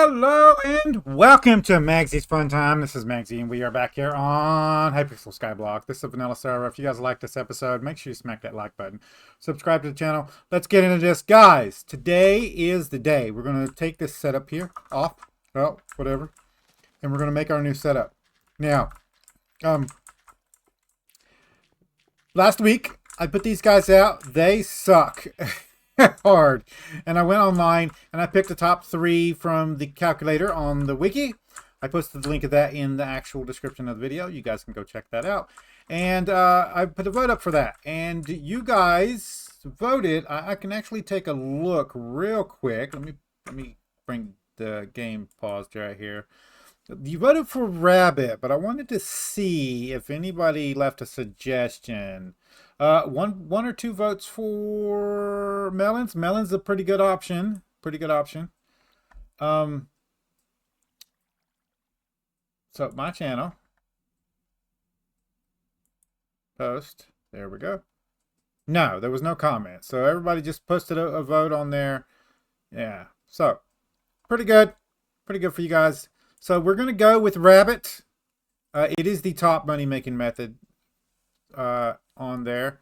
Hello and welcome to Magzie's Fun Time. This is Magzie and we are back here on Hypixel Skyblock. This is a vanilla server. If you guys like this episode, make sure you smack that like button. Subscribe to the channel. Let's get into this. Guys, today is the day. We're going to take this setup here off. Well, whatever. And we're going to make our new setup. Now, last week I put these guys out. They suck. Hard. And I went online and I picked the top 3 from the calculator on the wiki. I posted the link of that in the actual description of the video. You guys can go check that out. And I put a vote up for that. And you guys voted. I can actually take a look real quick. Let me bring the game paused right here. You voted for Rabbit, but I wanted to see if anybody left a suggestion. One or two votes for Melons. Melons a pretty good option. So my channel. Post. There we go. No, there was no comment. So everybody just posted a vote on there. Yeah. So pretty good. Pretty good for you guys. So we're going to go with Rabbit. It is the top money making method on there.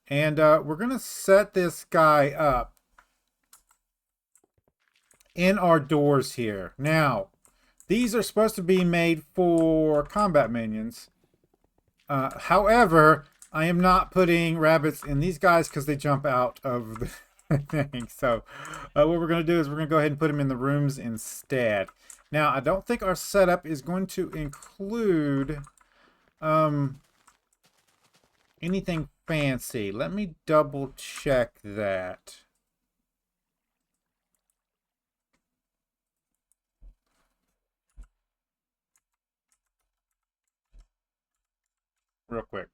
And we're going to set this guy up in our doors here. Now, these are supposed to be made for combat minions. However, I am not putting rabbits in these guys because they jump out of the thing. So what we're going to do is we're going to go ahead and put them in the rooms instead. Now, I don't think our setup is going to include anything fancy. Let me double check that. Real quick.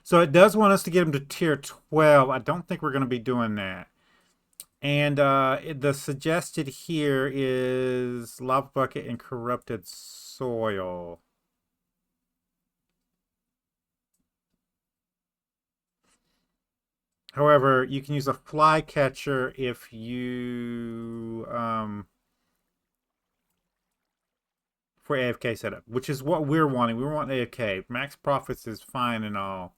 So it does want us to get them to tier 12. I don't think we're going to be doing that. And the suggested here is lava bucket and corrupted soil. However, you can use a fly catcher if you for AFK setup, which is what we're wanting. We want AFK. Max profits is fine and all.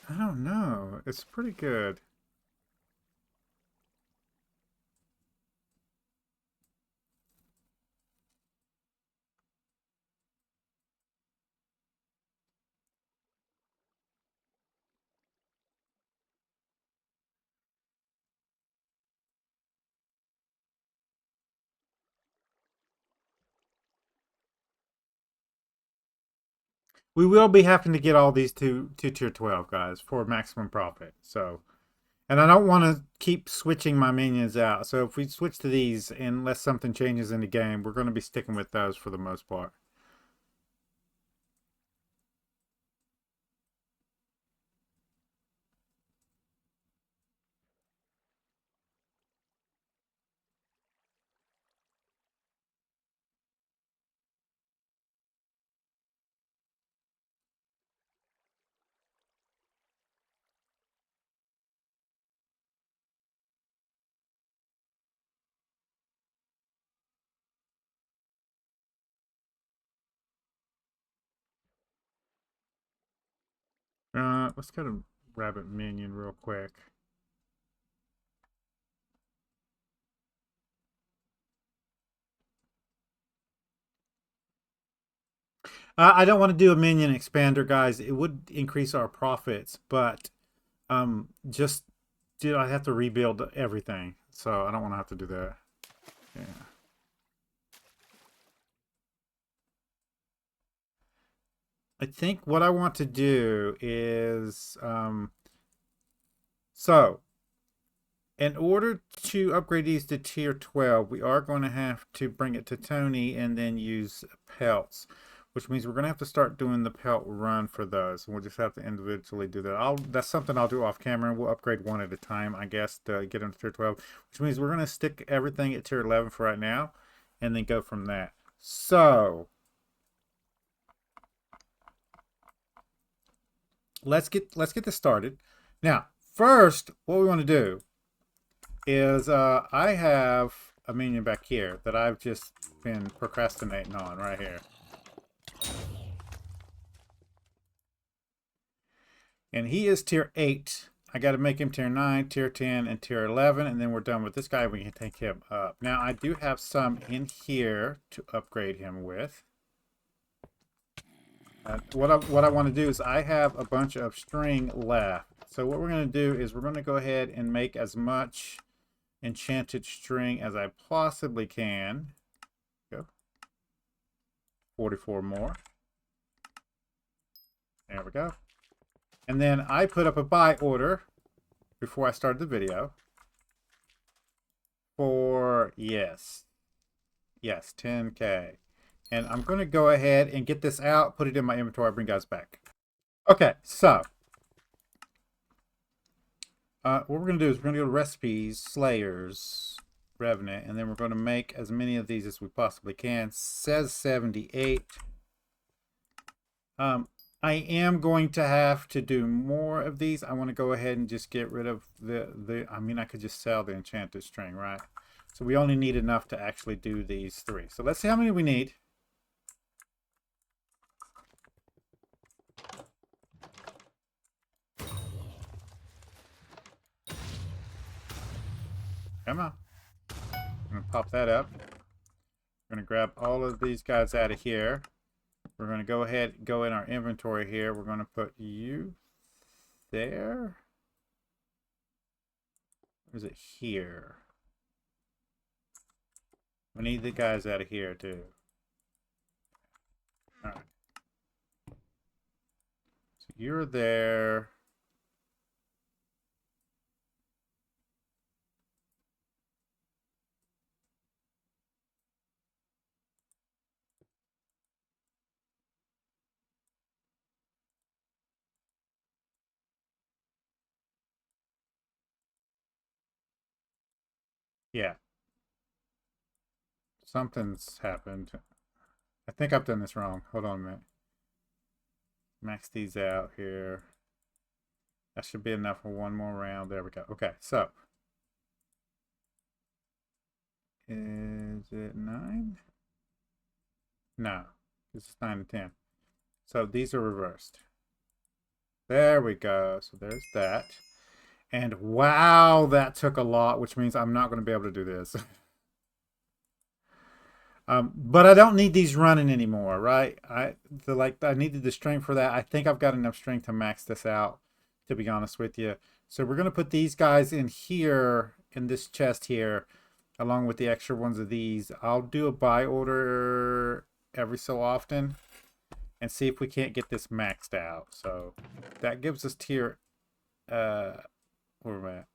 I don't know. It's pretty good. We will be having to get all these to tier 12, guys, for maximum profit. So, and I don't want to keep switching my minions out. So if we switch to these, unless something changes in the game, we're going to be sticking with those for the most part. Let's go to Rabbit Minion real quick. I don't want to do a minion expander, guys. It would increase our profits, but just I have to rebuild everything, so I don't want to have to do that. Yeah. I think what I want to do is so in order to upgrade these to tier 12, we are going to have to bring it to Tony and then use pelts, which means we're going to have to start doing the pelt run for those. We'll just have to individually do that. That's something I'll do off camera. We'll upgrade one at a time, I guess, to get them to tier 12, which means we're going to stick everything at tier 11 for right now and then go from that. So let's get this started. Now, first, what we want to do is I have a minion back here that I've just been procrastinating on right here. And he is tier 8. I got to make him tier 9, tier 10, and tier 11, and then we're done with this guy. We can take him up. Now, I do have some in here to upgrade him with. What I want to do is I have a bunch of string left. So what we're going to do is we're going to go ahead and make as much enchanted string as I possibly can. Go. 44 more. There we go. And then I put up a buy order before I started the video for, yes, 10K. And I'm going to go ahead and get this out, put it in my inventory, bring you guys back. Okay, so what we're going to do is we're going to go to recipes, slayers, revenant, and then we're going to make as many of these as we possibly can. Says 78. I am going to have to do more of these. I want to go ahead and just get rid of I mean, I could just sell the enchanted string, right? So we only need enough to actually do these 3. So let's see how many we need. Come on. I'm going to pop that up. We're going to grab all of these guys out of here. We're going to go ahead and go in our inventory here. We're going to put you there. Or is it here? We need the guys out of here too. All right. So you're there. Yeah. Something's happened. I think I've done this wrong. Hold on a minute. Max these out here. That should be enough for one more round. There we go. Okay, so. Is it 9? No. This is 9 and 10. So these are reversed. There we go. So there's that. And wow, that took a lot, which means I'm not going to be able to do this. But I don't need these running anymore, right? I needed the string for that. I think I've got enough string to max this out, to be honest with you. So we're going to put these guys in here, in this chest here, along with the extra ones of these. I'll do a buy order every so often and see if we can't get this maxed out. So that gives us tier... where am I at?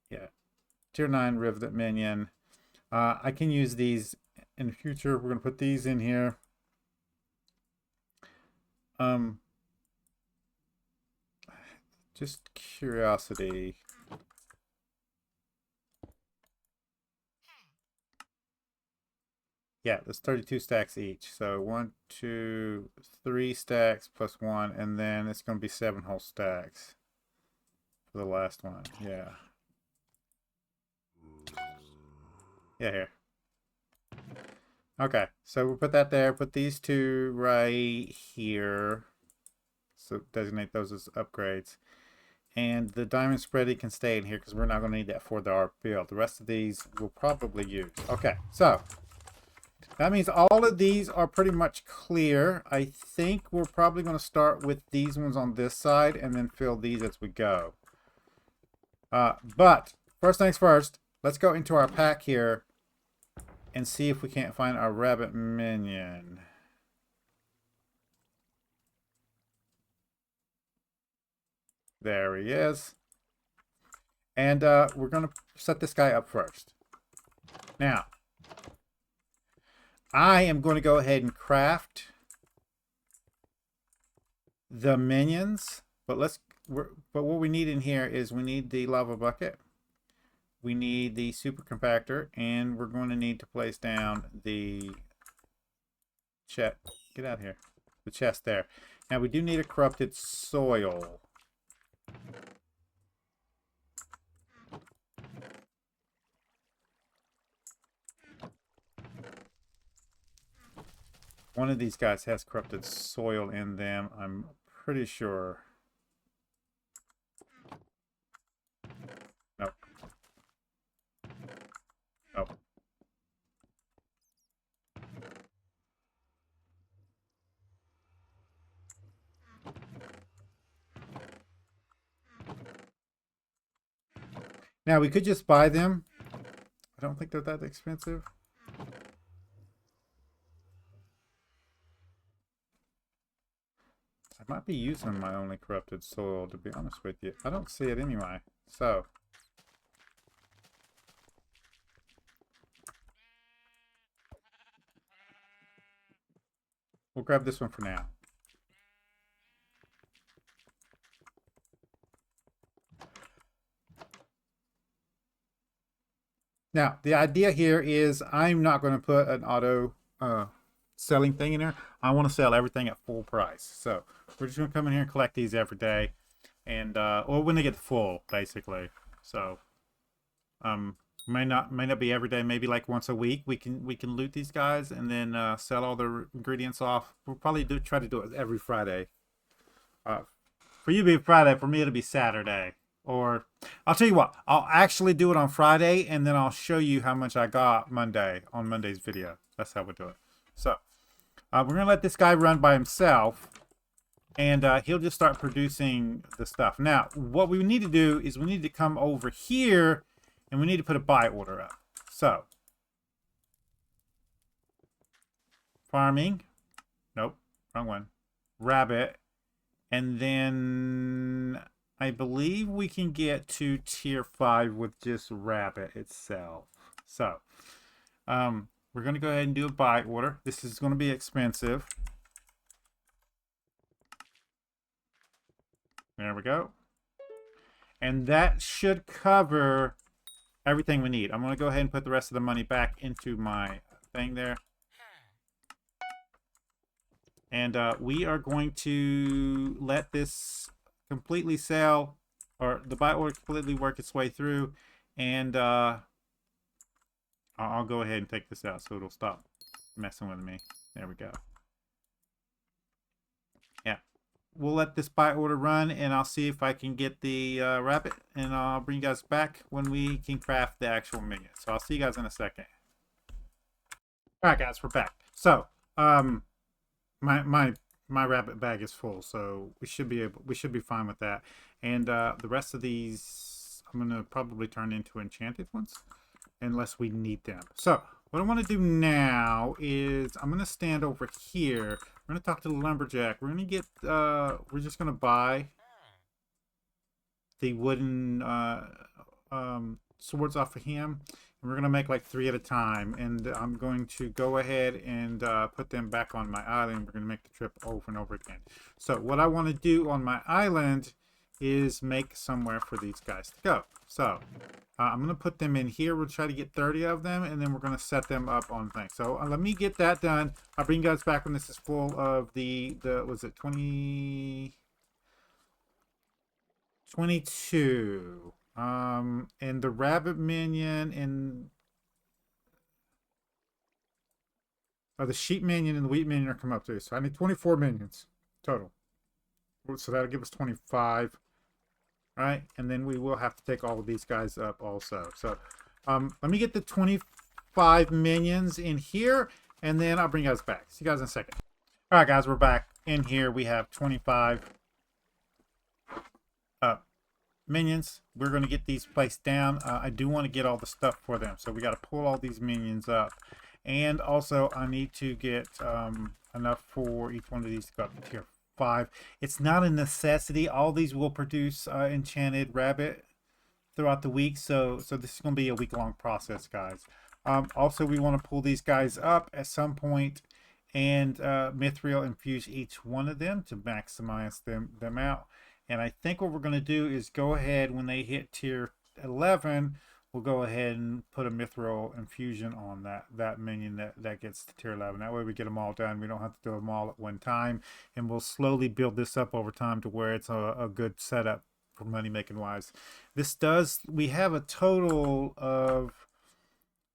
Yeah. Tier 9 Rivet Minion. I can use these in the future. We're going to put these in here. Just curiosity. Yeah, there's 32 stacks each. So 1, 2, 3 stacks plus 1, and then it's going to be 7 whole stacks. The last one, yeah. Yeah, here. Okay, so we'll put that there. Put these 2 right here. So designate those as upgrades. And the diamond spreading can stay in here because we're not going to need that for our build. The rest of these we'll probably use. Okay, so that means all of these are pretty much clear. I think we're probably going to start with these ones on this side and then fill these as we go. But first things first, let's go into our pack here and see if we can't find our rabbit minion. There he is. And we're going to set this guy up first. Now, I am going to go ahead and craft the minions, but what we need in here is we need the lava bucket, we need the super compactor, and we're going to need to place down the chest. Get out of here. The chest there. Now we do need a corrupted soil. One of these guys has corrupted soil in them, I'm pretty sure. Nope. Nope. Now, we could just buy them. I don't think they're that expensive. I might be using my only corrupted soil, to be honest with you. I don't see it anyway. So, we'll grab this one for now. Now, the idea here is I'm not going to put an auto selling thing in there. I want to sell everything at full price. So we're just going to come in here and collect these every day, and or when they get full, basically. So may not be every day. Maybe like once a week we can loot these guys and then sell all the ingredients off. We'll probably try to do it every Friday. For you, it'll be Friday. For me, it'll be Saturday. Or I'll tell you what, I'll actually do it on Friday, and then I'll show you how much I got Monday on Monday's video. That's how we do it. So we're going to let this guy run by himself, and he'll just start producing the stuff. Now, what we need to do is we need to come over here, and we need to put a buy order up. So, farming. Nope, wrong one. Rabbit. And then I believe we can get to tier 5 with just rabbit itself. So, we're going to go ahead and do a buy order. This is going to be expensive. There we go. And that should cover everything we need. I'm going to go ahead and put the rest of the money back into my thing there. And we are going to let this completely sell, or the buy order completely work its way through, and I'll go ahead and take this out so it'll stop messing with me. There we go. Yeah, we'll let this buy order run, and I'll see if I can get the rabbit, and I'll bring you guys back when we can craft the actual minion. So I'll see you guys in a second. All right, guys, we're back. So my rabbit bag is full, so we should be fine with that. And the rest of these I'm gonna probably turn into enchanted ones unless we need them. So what I want to do now is I'm gonna stand over here. We're gonna talk to the lumberjack. We're gonna get we're just gonna buy the wooden swords off of him. We're going to make like 3 at a time, and I'm going to go ahead and put them back on my island. We're going to make the trip over and over again. So what I want to do on my island is make somewhere for these guys to go. So I'm going to put them in here. We'll try to get 30 of them, and then we're going to set them up on things. So let me get that done. I'll bring you guys back when this is full of the was it 22. And the rabbit minion and the sheep minion and the wheat minion are coming up too. So I need 24 minions total. So that'll give us 25, right? And then we will have to take all of these guys up also. So let me get the 25 minions in here, and then I'll bring you guys back. See you guys in a second. All right, guys, we're back in here. We have 25 minions. We're going to get these placed down. I do want to get all the stuff for them, so we got to pull all these minions up, and also I need to get enough for each one of these to go up to tier 5. It's not a necessity. All these will produce enchanted rabbit throughout the week, so this is going to be a week-long process, guys. Also, we want to pull these guys up at some point and mithril infuse each one of them to maximize them out. And I think what we're going to do is go ahead, when they hit tier 11, we'll go ahead and put a mithril infusion on that minion that gets to tier 11. That way we get them all done. We don't have to do them all at one time. And we'll slowly build this up over time to where it's a good setup for money making wise. We have a total of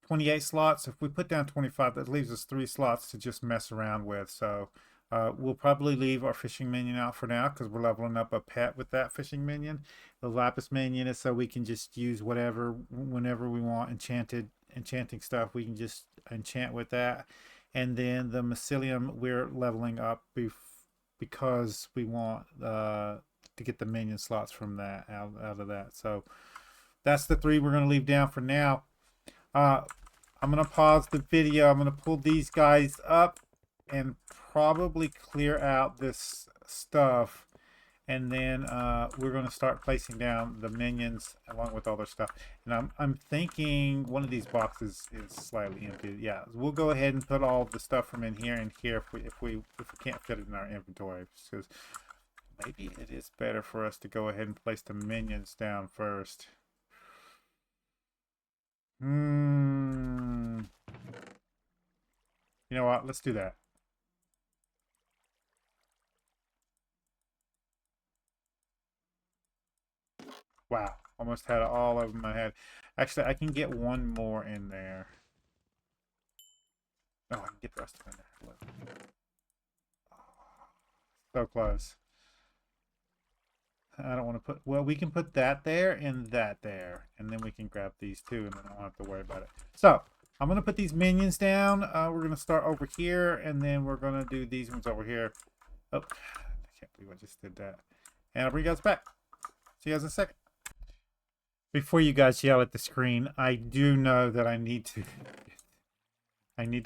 28 slots. If we put down 25, that leaves us 3 slots to just mess around with. So we'll probably leave our fishing minion out for now because we're leveling up a pet with that fishing minion. The lapis minion is so we can just use whatever, whenever we want, enchanting stuff. We can just enchant with that. And then the mycelium we're leveling up because we want to get the minion slots from that out of that. So that's the 3 we're going to leave down for now. I'm going to pause the video. I'm going to pull these guys up and probably clear out this stuff. And then we're going to start placing down the minions along with all their stuff. And I'm thinking one of these boxes is slightly empty. Yeah, we'll go ahead and put all the stuff from in here and here if we can't fit it in our inventory. Because maybe it is better for us to go ahead and place the minions down first. You know what? Let's do that. Wow, almost had all of them I had. Actually, I can get one more in there. Oh, I can get the rest of them in there. So close. I don't want to put... Well, we can put that there and that there. And then we can grab these two and then I don't have to worry about it. So, I'm going to put these minions down. We're going to start over here. And then we're going to do these ones over here. Oh, I can't believe I just did that. And I'll bring you guys back. See you guys in a second. Before you guys yell at the screen, I do know that I need to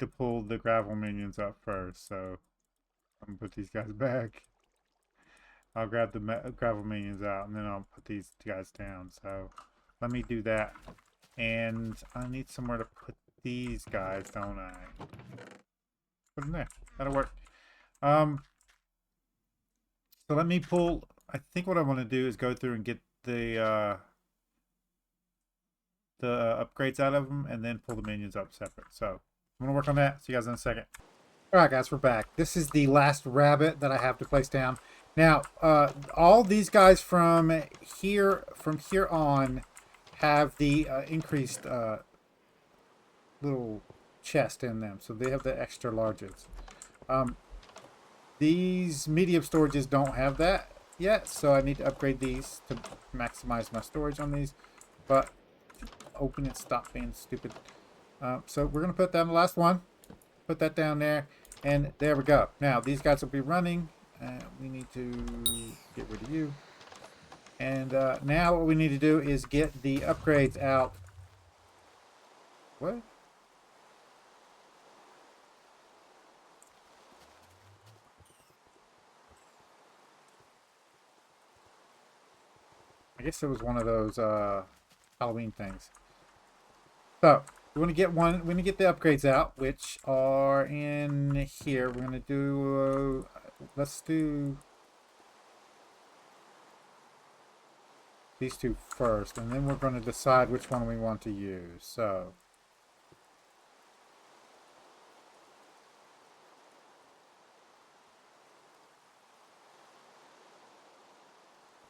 pull the gravel minions up first. So, I'm going to put these guys back. I'll grab the gravel minions out and then I'll put these guys down. So let me do that. And I need somewhere to put these guys, don't I? Put them there. That'll work. So let me pull. I think what I want to do is go through and get the upgrades out of them and then pull the minions up separate. So I'm going to work on that. See you guys in a second. Alright guys, we're back. This is the last rabbit that I have to place down. Now, all these guys from here on have the increased little chest in them. So they have the extra larges. These medium storages don't have that yet. So I need to upgrade these to maximize my storage on these. But open it, stop being stupid. So we're going to put down the last one. Put that down there. And there we go. Now, these guys will be running. We need to get rid of you. And now what we need to do is get the upgrades out. What? I guess it was one of those Halloween things. So, we want to get one. We want to get the upgrades out, which are in here. We're going to do... let's do these two first, and then we're going to decide which one we want to use. So,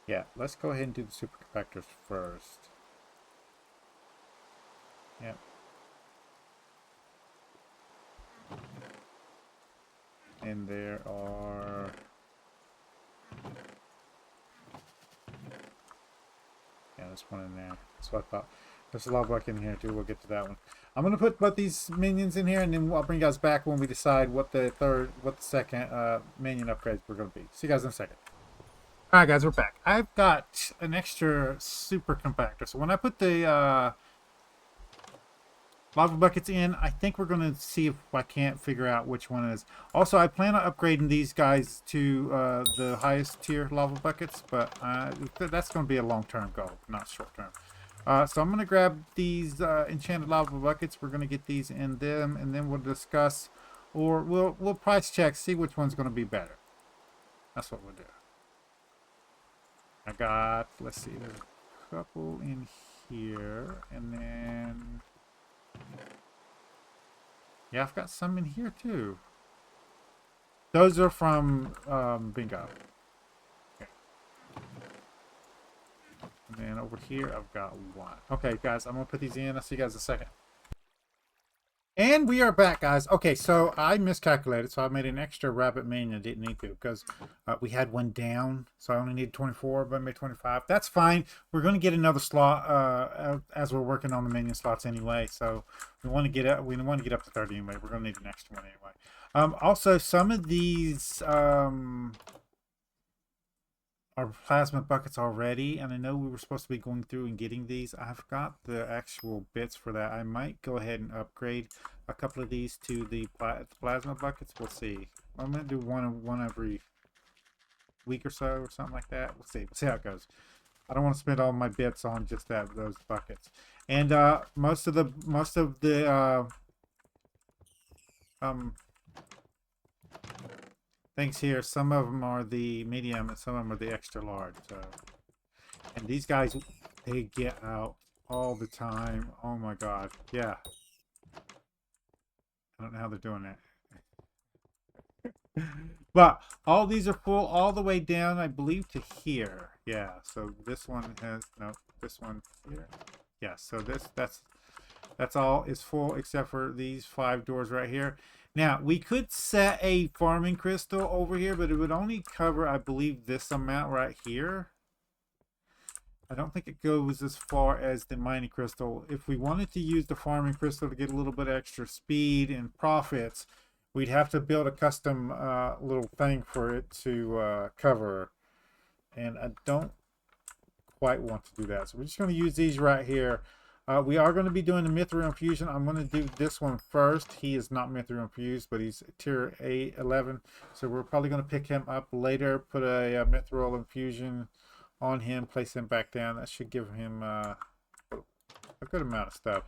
yeah, let's go ahead and do the super compactors first. Yep. And there are... yeah, there's one in there. That's what I thought. There's a log block in here too. We'll get to that one. I'm going to put both these minions in here, and then I'll bring you guys back when we decide what the second minion upgrades we're going to be. See you guys in a second. Alright guys, we're back. I've got an extra super compactor. So when I put the lava buckets in, I think we're going to see if I can't figure out which one it is. Also, I plan on upgrading these guys to the highest tier lava buckets, but that's going to be a long-term goal, not short-term. So I'm going to grab these enchanted lava buckets. We're going to get these in them, and then we'll discuss, or we'll price check, see which one's going to be better. That's what we'll do. I got, let's see, there's a couple in here, and then... yeah, I've got some in here too. Those are from Bingo. Okay. then over here, I've got 1. Okay, guys, I'm going to put these in. I'll see you guys in a second. And we are back, guys. Okay, so I miscalculated, so I made an extra rabbit minion I didn't need to because we had one down, so I only needed 24, but I made 25. That's fine. We're going to get another slot as we're working on the minion slots anyway, so we want to get up. We want to get up to 30 anyway. We're going to need an extra one anyway. Also, some of these are plasma buckets already, and I know we were supposed to be going through and getting these. I've got the actual bits for that. I might go ahead and upgrade a couple of these to the plasma buckets. We'll see. I'm gonna do one every week or so, or something like that. We'll see. We'll see how it goes. I don't want to spend all my bits on just those buckets. And most of the things here, some of them are the medium and some of them are the extra large. So, and these guys, they get out all the time. Oh my god, yeah. I don't know how they're doing that. But all these are full all the way down, I believe, to here. Yeah, so this one has, no, this one here. Yeah, so that's all is full except for these 5 doors right here. Now, we could set a farming crystal over here, but it would only cover, I believe, this amount right here. I don't think it goes as far as the mining crystal. If we wanted to use the farming crystal to get a little bit extra speed and profits, we'd have to build a custom little thing for it to cover. And I don't quite want to do that. So we're just going to use these right here. We are going to be doing the Mithril Infusion. I'm going to do this one first. He is not Mithril Infused, but he's tier 11. So we're probably going to pick him up later, put a Mithril Infusion on him, place him back down. That should give him a good amount of stuff.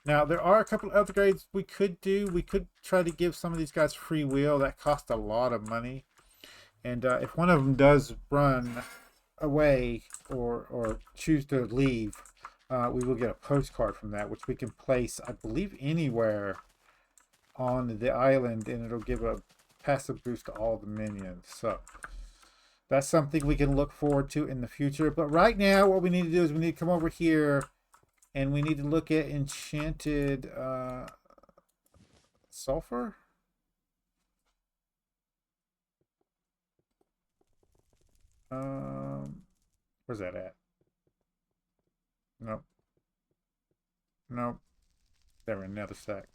Now, there are a couple of upgrades we could do. We could try to give some of these guys free will. That costs a lot of money. And if one of them does run away or choose to leave, we will get a postcard from that, which we can place, I believe, anywhere on the island, and it'll give a passive boost to all the minions. So that's something we can look forward to in the future. But right now, what we need to do is we need to come over here, and we need to look at enchanted sulfur. Where's that at? Nope. Nope. They're in another stack.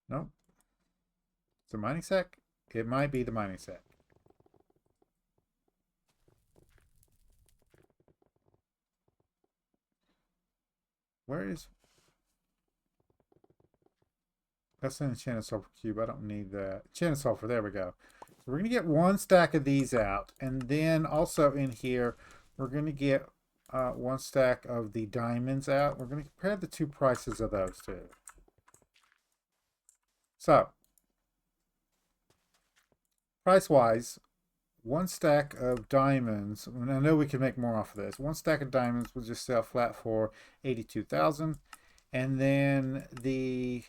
Nope. It's a mining sack? It might be the mining sack. Where is... That's an enchanted sulfur cube. I don't need that. Enchanted sulfur. There we go. So we're going to get 1 stack of these out. And then also in here, we're going to get 1 stack of the diamonds out. We're going to compare the 2 prices of those two. So, price-wise, 1 stack of diamonds, and I know we can make more off of this. 1 stack of diamonds will just sell flat for 82,000. And then the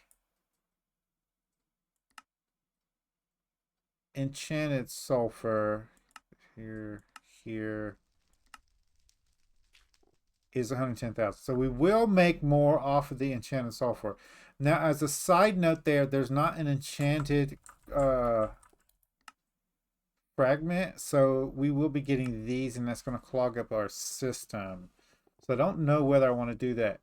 enchanted sulfur here is 110,000. So we will make more off of the enchanted sulfur. Now, as a side note, there's not an enchanted fragment, so we will be getting these, and that's going to clog up our system. So I don't know whether I want to do that.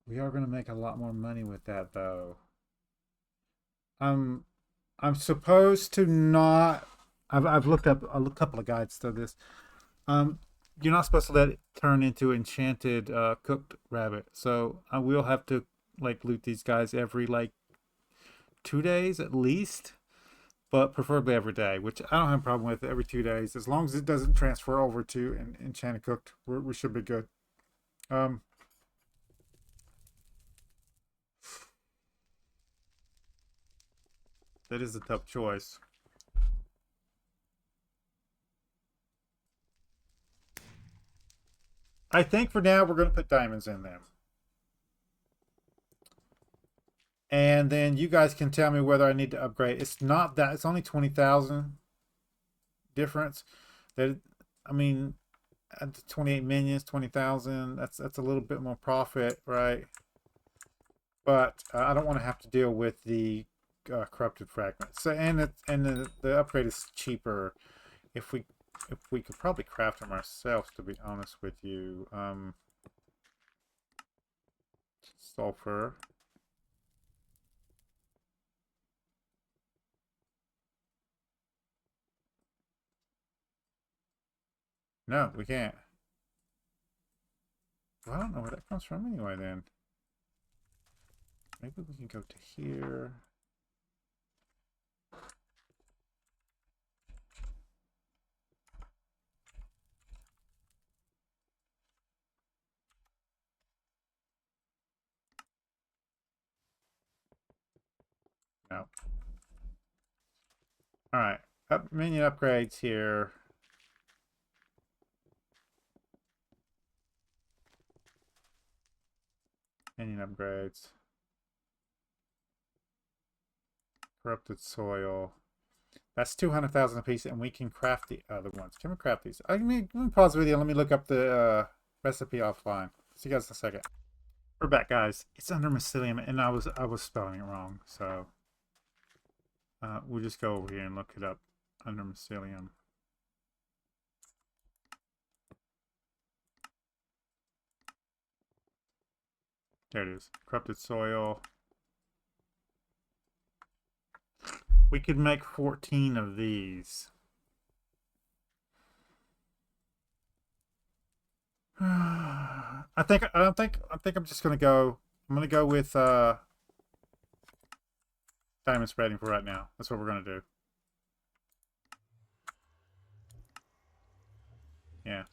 We are going to make a lot more money with that, though. I'm supposed to not. I've looked up a couple of guides to this. You're not supposed to let it turn into enchanted cooked rabbit. So I will have to like loot these guys every like 2 days at least, but preferably every day. Which I don't have a problem with every 2 days, as long as it doesn't transfer over to an enchanted cooked. We should be good. That is a tough choice. I think for now we're going to put diamonds in them. And then you guys can tell me whether I need to upgrade. It's not that. It's only 20,000 difference. That, I mean, at 28 minions, 20,000. That's a little bit more profit, right? But I don't want to have to deal with the corrupted fragments. So the upgrade is cheaper if we could probably craft them ourselves, to be honest with you. Sulfur. No, we can't. Well, I don't know where that comes from anyway, then. Maybe we can go to here. No. Alright. Minion upgrades here. Minion upgrades. Corrupted soil. That's 200,000 apiece, and we can craft the other ones. Can we craft these? Let me pause the video. Let me look up the recipe offline. See you guys in a second. We're back, guys. It's under mycelium, and I was spelling it wrong. So we'll just go over here and look it up under mycelium. There it is. Corrupted soil. We could make 14 of these. I think I'm just gonna go. I'm gonna go with diamond spreading for right now. That's what we're gonna do. Yeah.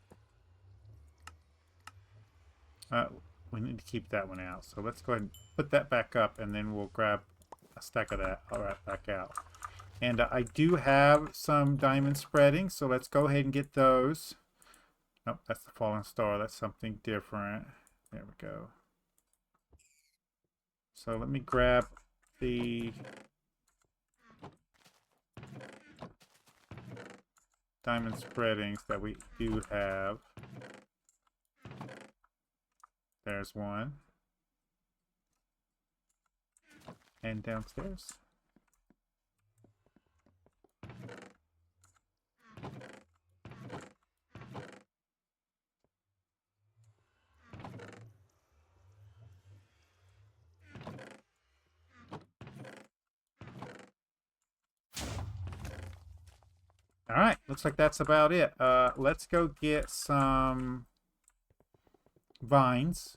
We need to keep that one out. So let's go ahead and put that back up, and then we'll grab a stack of that. All right, back out. And I do have some diamond spreading, so let's go ahead and get those. Nope, that's the falling star. That's something different. There we go. So let me grab the diamond spreadings that we do have. There's one. And downstairs. All right, looks like that's about it. Let's go get some vines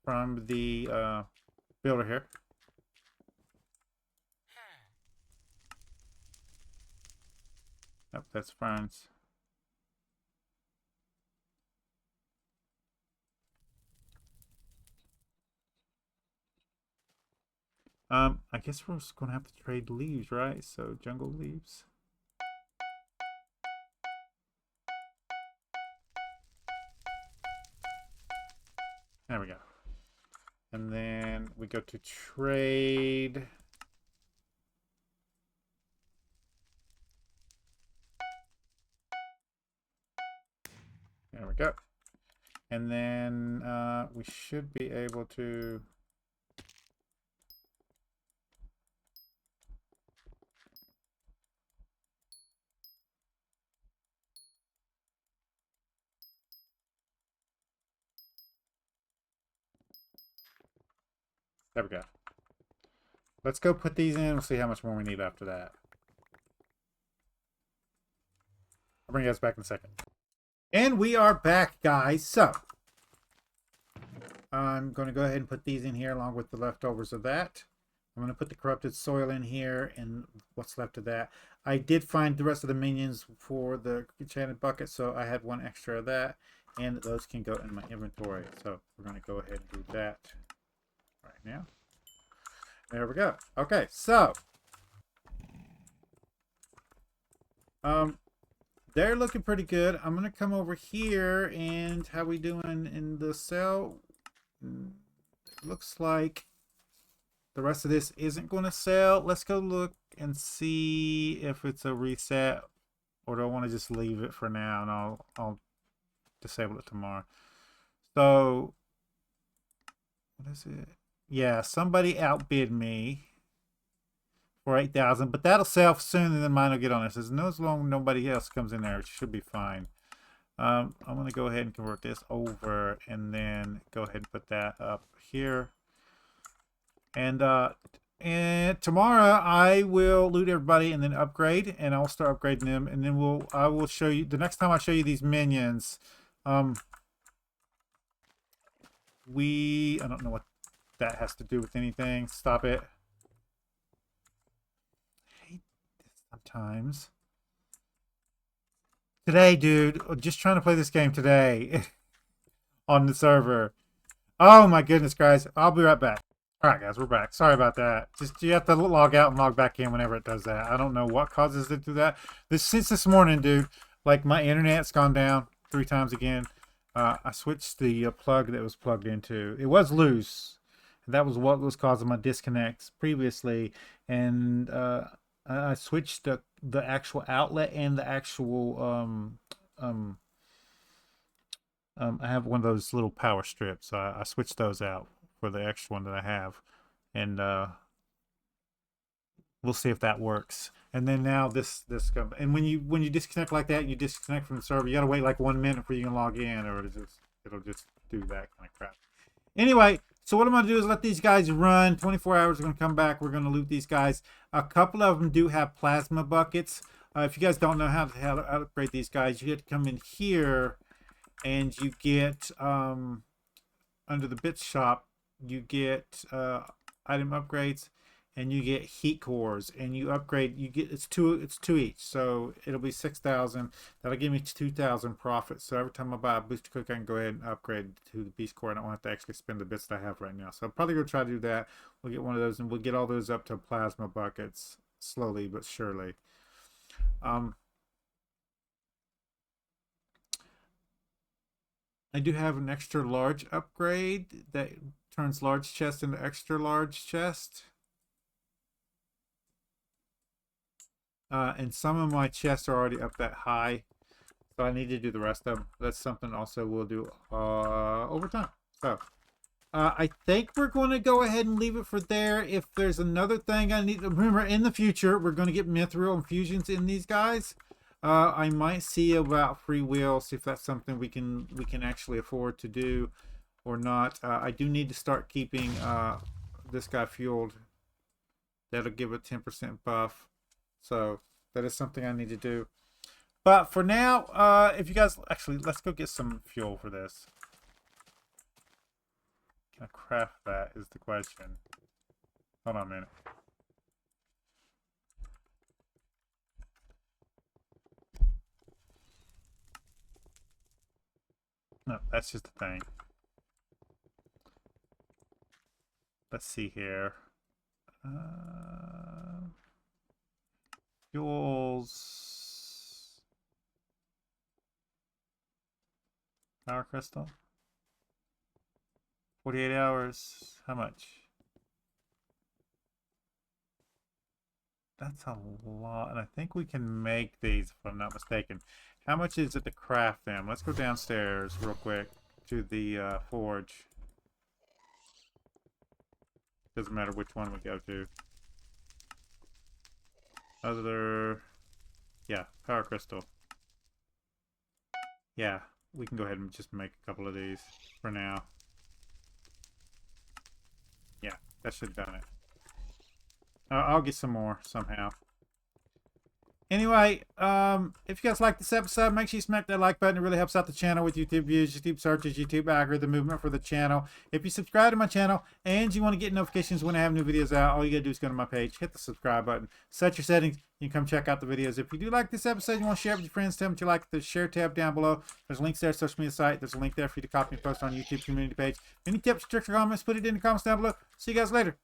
from the builder here. Yep, that's vines. I guess we're just gonna have to trade leaves, right? So jungle leaves. There we go. And then we go to trade. There we go. And then we should be able to... There we go. Let's go put these in. We'll see how much more we need after that. I'll bring you guys back in a second. And we are back, guys. So, I'm going to go ahead and put these in here along with the leftovers of that. I'm going to put the corrupted soil in here and what's left of that. I did find the rest of the minions for the enchanted bucket, so I had one extra of that. And those can go in my inventory. So, we're going to go ahead and do that right now. There we go. Okay, so they're looking pretty good. I'm gonna come over here and how we doing in the cell? Looks like the rest of this isn't going to sell. Let's go look and see if it's a reset, or do I want to just leave it for now and I'll disable it tomorrow. So what is it? Yeah, somebody outbid me for 8,000, but that'll sell soon, and then mine will get on it. As long as nobody else comes in there, it should be fine. I'm going to go ahead and convert this over, and then go ahead and put that up here. And tomorrow I will loot everybody and then upgrade, and I'll start upgrading them, and then I will show you the next time I show you these minions. I don't know what that has to do with anything. Stop it. I hate this sometimes. Today, dude, just trying to play this game today on the server. Oh my goodness, guys. I'll be right back. All right, guys, we're back. Sorry about that. Just you have to log out and log back in whenever it does that. I don't know what causes it to do that. Since this morning, dude, like my internet's gone down 3 times again. I switched the plug that was plugged into. It was loose. That was what was causing my disconnects previously, and I switched the actual outlet and the actual I have one of those little power strips. I switched those out for the extra one that I have, and we'll see if that works. And then now this comes, and when you disconnect like that, you disconnect from the server, you gotta wait like 1 minute before you can log in, or it'll just do that kind of crap. Anyway, so what I'm gonna do is let these guys run 24 hours. We're gonna come back, we're gonna loot these guys. A couple of them do have plasma buckets. If you guys don't know how to upgrade these guys, you have to come in here and you get under the bit shop, you get item upgrades, and you get heat cores, and you upgrade. You get it's two each, so it'll be 6,000. That'll give me 2,000 profit. So every time I buy a booster cook, I can go ahead and upgrade to the beast core. I don't have to actually spend the bits that I have right now. So I'm probably gonna try to do that. We'll get one of those, and we'll get all those up to plasma buckets slowly but surely. I do have an extra large upgrade that turns large chest into extra large chest. And some of my chests are already up that high, so I need to do the rest of them. That's something also we'll do over time. So I think we're going to go ahead and leave it for there. If there's another thing I need to remember in the future, we're going to get mithril infusions in these guys. I might see about free will, see if that's something we can actually afford to do or not. I do need to start keeping this guy fueled. That'll give a 10% buff. So that is something I need to do. But for now, if you guys actually, let's go get some fuel for this. Can I craft that is the question. Hold on a minute. No, that's just a thing. Let's see here. Fuels. Power crystal. 48 hours. How much? That's a lot. And I think we can make these, if I'm not mistaken. How much is it to craft them? Let's go downstairs real quick to the forge. Doesn't matter which one we go to. Yeah, power crystal. Yeah, we can go ahead and just make a couple of these for now. Yeah, that should have done it. I'll get some more somehow. Anyway, if you guys like this episode, make sure you smack that like button. It really helps out the channel with YouTube views, YouTube searches, YouTube algorithm movement for the channel. If you subscribe to my channel and you want to get notifications when I have new videos out, all you gotta do is go to my page, hit the subscribe button, set your settings, you can come check out the videos. If you do like this episode, you want to share it with your friends, tell them what you like, the share tab down below. There's links there, social media site. There's a link there for you to copy and post on YouTube community page. Any tips, tricks, or comments, put it in the comments down below. See you guys later.